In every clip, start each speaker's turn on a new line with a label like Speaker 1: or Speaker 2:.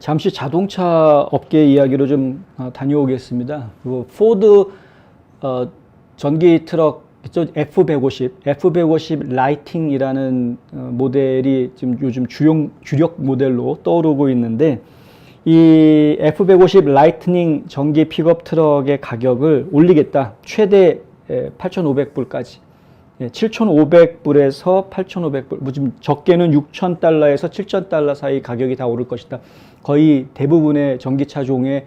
Speaker 1: 잠시 자동차 업계 이야기로 좀 다녀오겠습니다. 포드 전기 트럭 있죠? F150 라이팅이라는 모델이 지금 요즘 주력 모델로 떠오르고 있는데, 이 F150 라이트닝 전기 픽업 트럭의 가격을 올리겠다. 최대 8,500불까지. 7,500불에서 8,500불, 뭐 지금 적게는 6,000달러에서 7,000달러 사이 가격이 다 오를 것이다. 거의 대부분의 전기차 종의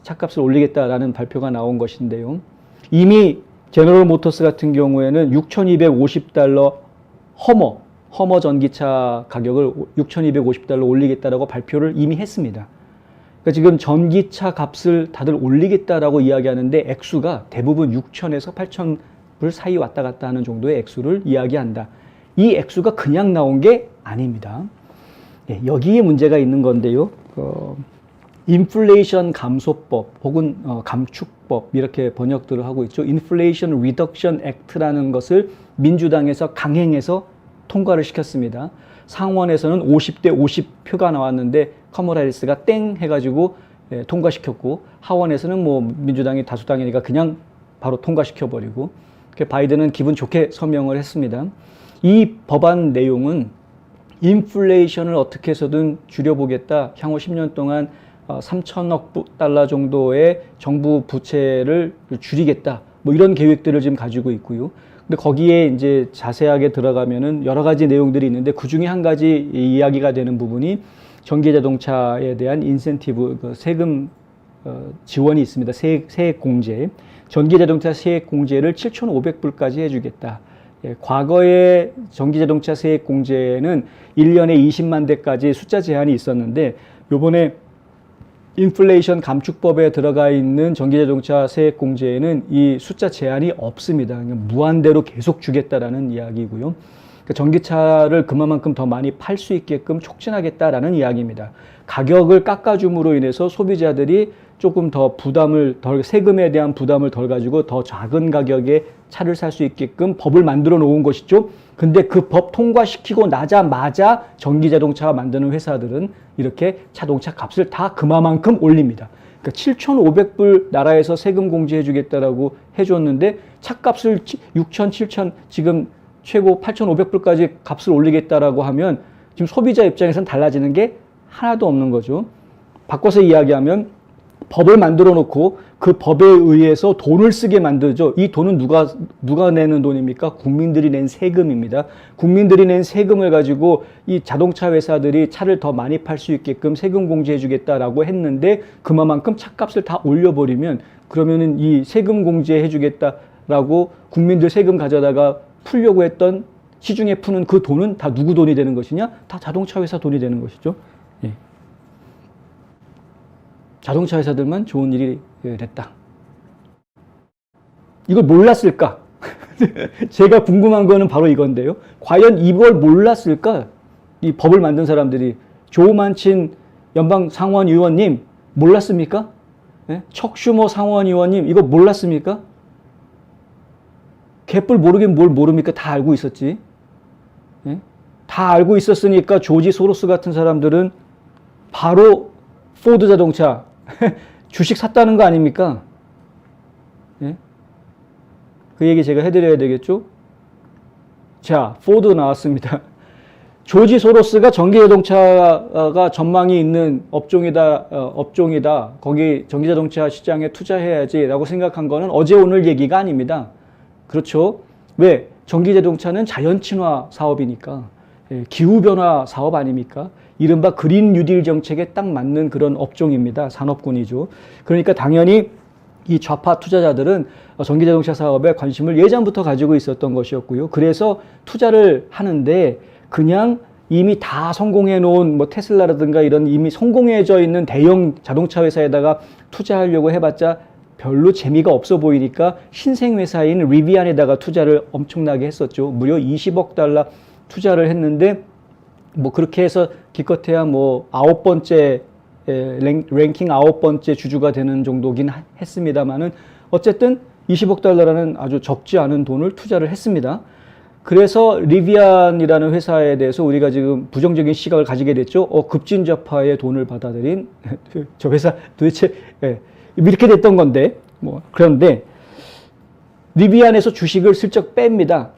Speaker 1: 차값을 올리겠다라는 발표가 나온 것인데요. 이미 제너럴 모터스 같은 경우에는 6,250달러 허머 전기차 가격을 6,250달러 올리겠다라고 발표를 이미 했습니다. 그러니까 지금 전기차 값을 다들 올리겠다라고 이야기하는데 액수가 대부분 6,000에서 8,000불 사이 왔다 갔다 하는 정도의 액수를 이야기한다. 이 액수가 그냥 나온 게 아닙니다. 여기에 문제가 있는 건데요. 인플레이션 감소법 혹은 감축법 이렇게 번역들을 하고 있죠. 인플레이션 리덕션 액트라는 것을 민주당에서 강행해서 통과를 시켰습니다. 상원에서는 50대 50 표가 나왔는데 카멀라 해리스가 땡 해가지고 통과시켰고, 하원에서는 뭐 민주당이 다수당이니까 그냥 바로 통과시켜버리고, 바이든은 기분 좋게 서명을 했습니다. 이 법안 내용은 인플레이션을 어떻게 해서든 줄여보겠다. 향후 10년 동안 3천억 달러 정도의 정부 부채를 줄이겠다. 뭐 이런 계획들을 지금 가지고 있고요. 근데 거기에 이제 자세하게 들어가면은 여러 가지 내용들이 있는데, 그 중에 한 가지 이야기가 되는 부분이 전기 자동차에 대한 인센티브, 세금 지원이 있습니다. 세액 공제. 전기 자동차 세액 공제를 7,500불까지 해주겠다. 과거에 전기자동차 세액 공제는 1년에 20만 대까지 숫자 제한이 있었는데, 요번에 인플레이션 감축법에 들어가 있는 전기자동차 세액 공제에는 이 숫자 제한이 없습니다. 그냥 무한대로 계속 주겠다라는 이야기고요. 그러니까 전기차를 그만큼 더 많이 팔 수 있게끔 촉진하겠다라는 이야기입니다. 가격을 깎아줌으로 인해서 소비자들이 조금 더 세금에 대한 부담을 덜 가지고 더 작은 가격에 차를 살 수 있게끔 법을 만들어 놓은 것이죠. 근데 그 법 통과시키고 나자마자 전기자동차 만드는 회사들은 이렇게 자동차 값을 다 그만큼 올립니다. 그러니까 7,500불 나라에서 세금 공제해 주겠다라고 해줬는데, 차값을 6,000, 7,000, 지금 최고 8,500불까지 값을 올리겠다라고 하면 지금 소비자 입장에서는 달라지는 게 하나도 없는 거죠. 바꿔서 이야기하면 법을 만들어 놓고 그 법에 의해서 돈을 쓰게 만들죠. 이 돈은 누가 내는 돈입니까? 국민들이 낸 세금입니다. 국민들이 낸 세금을 가지고 이 자동차 회사들이 차를 더 많이 팔 수 있게끔 세금 공제해 주겠다라고 했는데, 그만큼 차값을 다 올려버리면, 그러면은 이 세금 공제해 주겠다라고 국민들 세금 가져다가 풀려고 했던, 시중에 푸는 그 돈은 다 누구 돈이 되는 것이냐? 다 자동차 회사 돈이 되는 것이죠. 예. 자동차 회사들만 좋은 일이 됐다. 이걸 몰랐을까? 제가 궁금한 거는 바로 이건데요. 과연 이걸 몰랐을까? 이 법을 만든 사람들이. 조 만친 연방 상원 의원님 몰랐습니까? 네? 척 슈머 상원 의원님 이거 몰랐습니까? 개뿔 모르긴 뭘 모릅니까? 다 알고 있었지. 네? 다 알고 있었으니까 조지 소로스 같은 사람들은 바로 포드 자동차 주식 샀다는 거 아닙니까? 예? 그 얘기 제가 해드려야 되겠죠? 자, 포드 나왔습니다. 조지 소로스가 전기자동차가 전망이 있는 업종이다. 거기 전기자동차 시장에 투자해야지 라고 생각한 거는 어제 오늘 얘기가 아닙니다. 그렇죠? 왜? 전기자동차는 자연친화 사업이니까. 기후변화 사업 아닙니까? 이른바 그린 뉴딜 정책에 딱 맞는 그런 업종입니다. 산업군이죠. 그러니까 당연히 이 좌파 투자자들은 전기자동차 사업에 관심을 예전부터 가지고 있었던 것이었고요. 그래서 투자를 하는데, 그냥 이미 다 성공해 놓은 뭐 테슬라라든가 이런 이미 성공해져 있는 대형 자동차 회사에다가 투자하려고 해봤자 별로 재미가 없어 보이니까 신생 회사인 리비안에다가 투자를 엄청나게 했었죠. 무려 20억 달러 투자를 했는데, 뭐 그렇게 해서 기껏해야 뭐 9번째 랭킹 9번째 주주가 되는 정도긴 했습니다만은, 어쨌든 20억 달러라는 아주 적지 않은 돈을 투자를 했습니다. 그래서 리비안이라는 회사에 대해서 우리가 지금 부정적인 시각을 가지게 됐죠. 급진좌파의 돈을 받아들인 저 회사 도대체 이렇게 됐던 건데 뭐 그런데 리비안에서 주식을 슬쩍 뺍니다.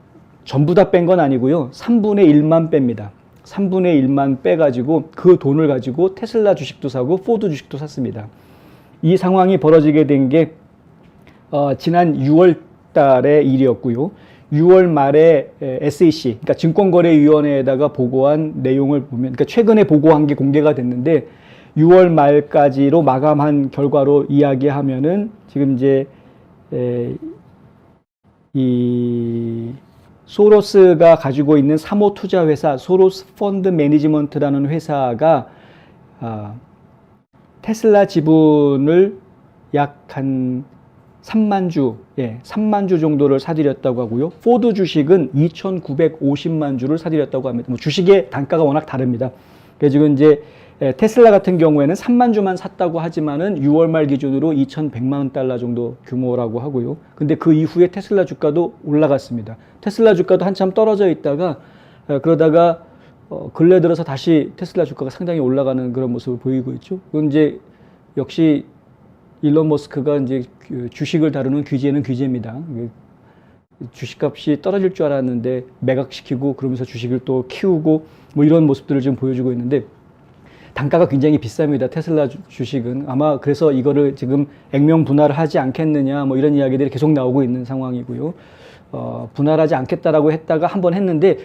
Speaker 1: 전부 다 뺀 건 아니고요. 3분의 1만 뺍니다. 3분의 1만 빼가지고 그 돈을 가지고 테슬라 주식도 사고 포드 주식도 샀습니다. 이 상황이 벌어지게 된 게 지난 6월 달의 일이었고요. 6월 말에 SEC, 그러니까 증권거래위원회에다가 보고한 내용을 보면, 그러니까 최근에 보고한 게 공개가 됐는데 6월 말까지로 마감한 결과로 이야기하면은 지금 이제 이 소로스가 가지고 있는 사모 투자 회사 소로스 펀드 매니지먼트라는 회사가 테슬라 지분을 약 한 3만 주, 3만 주 정도를 사들였다고 하고요. 포드 주식은 2,950만 주를 사들였다고 합니다. 뭐 주식의 단가가 워낙 다릅니다. 그래서 지금 이제 테슬라 같은 경우에는 3만 주만 샀다고 하지만은 6월 말 기준으로 2,100만 달러 정도 규모라고 하고요. 근데 그 이후에 테슬라 주가도 올라갔습니다. 테슬라 주가도 한참 떨어져 있다가 그러다가 근래 들어서 다시 테슬라 주가가 상당히 올라가는 그런 모습을 보이고 있죠. 그건 이제 역시 일론 머스크가 이제 주식을 다루는 규제는 규제입니다. 주식값이 떨어질 줄 알았는데 매각시키고 그러면서 주식을 또 키우고 뭐 이런 모습들을 지금 보여주고 있는데 단가가 굉장히 비쌉니다. 테슬라 주식은. 아마 그래서 이거를 지금 액면 분할을 하지 않겠느냐 뭐 이런 이야기들이 계속 나오고 있는 상황이고요. 분할하지 않겠다라고 했다가 한번 했는데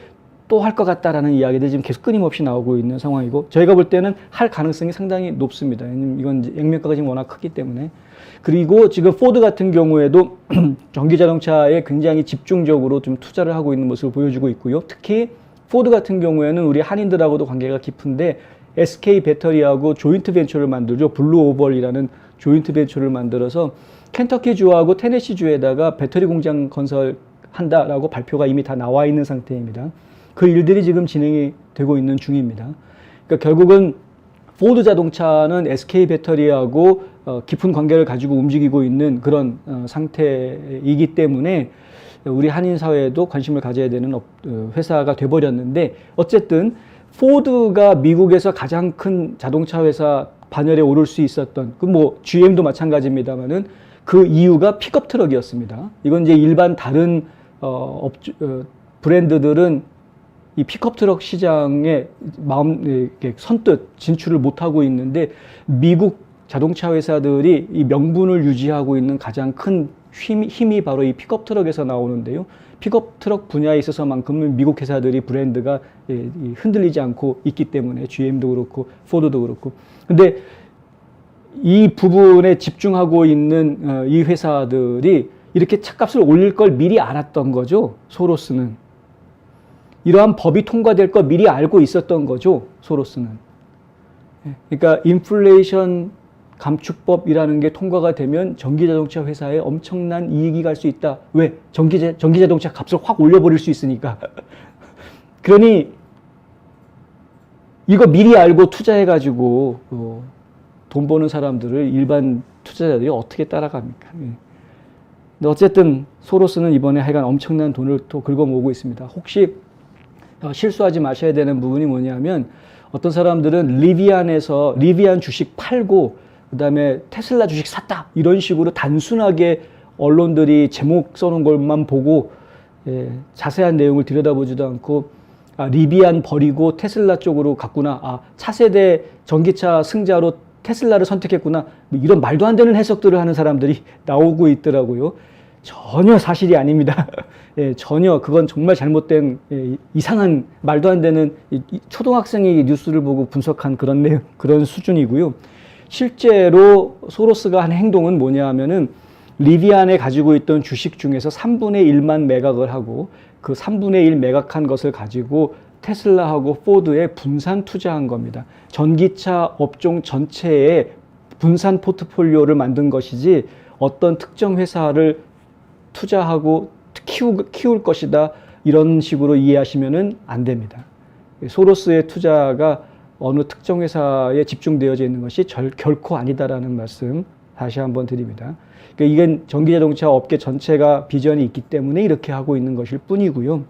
Speaker 1: 또 할 것 같다라는 이야기들이 지금 계속 끊임없이 나오고 있는 상황이고 저희가 볼 때는 할 가능성이 상당히 높습니다. 왜냐면 이건 액면가가 지금 워낙 크기 때문에. 그리고 지금 포드 같은 경우에도 전기자동차에 굉장히 집중적으로 좀 투자를 하고 있는 모습을 보여주고 있고요. 특히 포드 같은 경우에는 우리 한인들하고도 관계가 깊은데 SK 배터리하고 조인트 벤처를 만들죠. 블루 오벌이라는 조인트 벤처를 만들어서 켄터키 주하고 테네시 주에다가 배터리 공장 건설한다라고 발표가 이미 다 나와 있는 상태입니다. 그 일들이 지금 진행이 되고 있는 중입니다. 그러니까 결국은 포드 자동차는 SK 배터리하고 깊은 관계를 가지고 움직이고 있는 그런 상태이기 때문에 우리 한인 사회에도 관심을 가져야 되는 회사가 돼버렸는데 어쨌든 포드가 미국에서 가장 큰 자동차 회사 반열에 오를 수 있었던 그 뭐 GM도 마찬가지입니다만은 그 이유가 픽업 트럭이었습니다. 이건 이제 일반 다른 브랜드들은 이 픽업 트럭 시장에 선뜻 진출을 못하고 있는데 미국 자동차 회사들이 이 명분을 유지하고 있는 가장 큰 힘이 바로 이 픽업 트럭에서 나오는데요. 픽업 트럭 분야에 있어서만큼은 미국 회사들이 브랜드가 흔들리지 않고 있기 때문에 GM도 그렇고 포드도 그렇고. 근데 이 부분에 집중하고 있는 이 회사들이 이렇게 차값을 올릴 걸 미리 알았던 거죠. 소로스는. 이러한 법이 통과될 거 미리 알고 있었던 거죠. 소로스는. 그러니까 인플레이션 감축법이라는 게 통과가 되면 전기자동차 회사에 엄청난 이익이 갈 수 있다. 왜? 전기자동차 값을 확 올려버릴 수 있으니까. 그러니 이거 미리 알고 투자해가지고 돈 버는 사람들을 일반 투자자들이 어떻게 따라갑니까? 근데 어쨌든 소로스는 이번에 하여간 엄청난 돈을 또 긁어모으고 있습니다. 혹시 실수하지 마셔야 되는 부분이 뭐냐면 어떤 사람들은 리비안 주식 팔고 그다음에 테슬라 주식 샀다 이런 식으로 단순하게 언론들이 제목 써놓은 것만 보고 자세한 내용을 들여다보지도 않고 리비안 버리고 테슬라 쪽으로 갔구나. 차세대 전기차 승자로 테슬라를 선택했구나. 뭐 이런 말도 안 되는 해석들을 하는 사람들이 나오고 있더라고요. 전혀 사실이 아닙니다. 전혀 그건 정말 잘못된 이상한 말도 안 되는 초등학생이 뉴스를 보고 분석한 그런 수준이고요. 실제로 소로스가 한 행동은 뭐냐 하면은 리비안에 가지고 있던 주식 중에서 3분의 1만 매각을 하고 그 3분의 1 매각한 것을 가지고 테슬라하고 포드에 분산 투자한 겁니다. 전기차 업종 전체에 분산 포트폴리오를 만든 것이지 어떤 특정 회사를 투자하고 키울 것이다 이런 식으로 이해하시면 안 됩니다. 소로스의 투자가 어느 특정 회사에 집중되어져 있는 것이 결코 아니다라는 말씀 다시 한번 드립니다. 그러니까 이건 전기자동차 업계 전체가 비전이 있기 때문에 이렇게 하고 있는 것일 뿐이고요.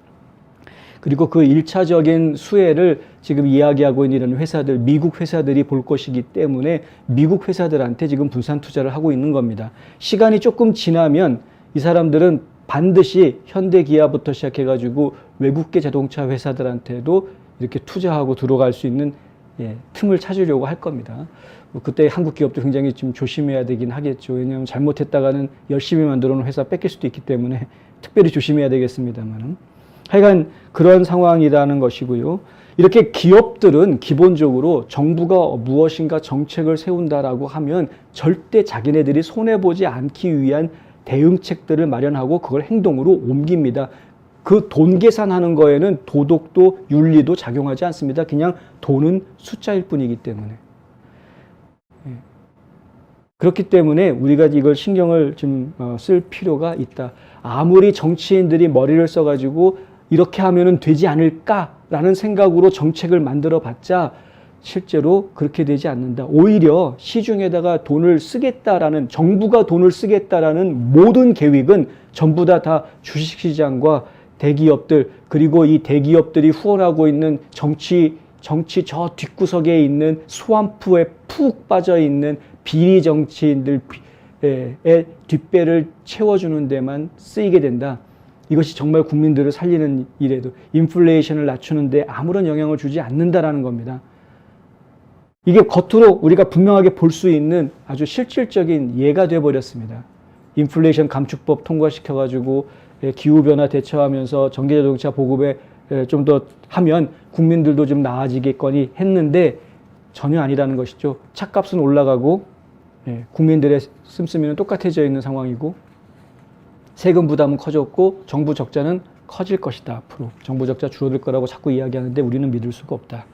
Speaker 1: 그리고 그 1차적인 수혜를 지금 이야기하고 있는 이런 회사들, 미국 회사들이 볼 것이기 때문에 미국 회사들한테 지금 분산 투자를 하고 있는 겁니다. 시간이 조금 지나면 이 사람들은 반드시 현대기아부터 시작해가지고 외국계 자동차 회사들한테도 이렇게 투자하고 들어갈 수 있는 틈을 찾으려고 할 겁니다. 그때 한국 기업도 굉장히 좀 조심해야 되긴 하겠죠. 왜냐하면 잘못했다가는 열심히 만들어 놓은 회사 뺏길 수도 있기 때문에 특별히 조심해야 되겠습니다만. 하여간 그런 상황이라는 것이고요. 이렇게 기업들은 기본적으로 정부가 무엇인가 정책을 세운다라고 하면 절대 자기네들이 손해보지 않기 위한 대응책들을 마련하고 그걸 행동으로 옮깁니다. 그 돈 계산하는 거에는 도덕도 윤리도 작용하지 않습니다. 그냥 돈은 숫자일 뿐이기 때문에. 그렇기 때문에 우리가 이걸 신경을 좀 쓸 필요가 있다. 아무리 정치인들이 머리를 써가지고 이렇게 하면은 되지 않을까라는 생각으로 정책을 만들어 봤자 실제로 그렇게 되지 않는다. 오히려 시중에다가 돈을 쓰겠다라는, 정부가 돈을 쓰겠다라는 모든 계획은 전부 다 주식시장과 대기업들, 그리고 이 대기업들이 후원하고 있는 정치 저 뒷구석에 있는 스왑프에 푹 빠져 있는 비리 정치인들의 뒷배를 채워주는 데만 쓰이게 된다. 이것이 정말 국민들을 살리는 일에도 인플레이션을 낮추는 데 아무런 영향을 주지 않는다라는 겁니다. 이게 겉으로 우리가 분명하게 볼 수 있는 아주 실질적인 예가 돼버렸습니다. 인플레이션 감축법 통과시켜가지고 기후변화 대처하면서 전기자동차 보급에 좀 더 하면 국민들도 좀 나아지겠거니 했는데 전혀 아니라는 것이죠. 차값은 올라가고 국민들의 씀씀이는 똑같아져 있는 상황이고 세금 부담은 커졌고 정부 적자는 커질 것이다. 앞으로 정부 적자 줄어들 거라고 자꾸 이야기하는데 우리는 믿을 수가 없다.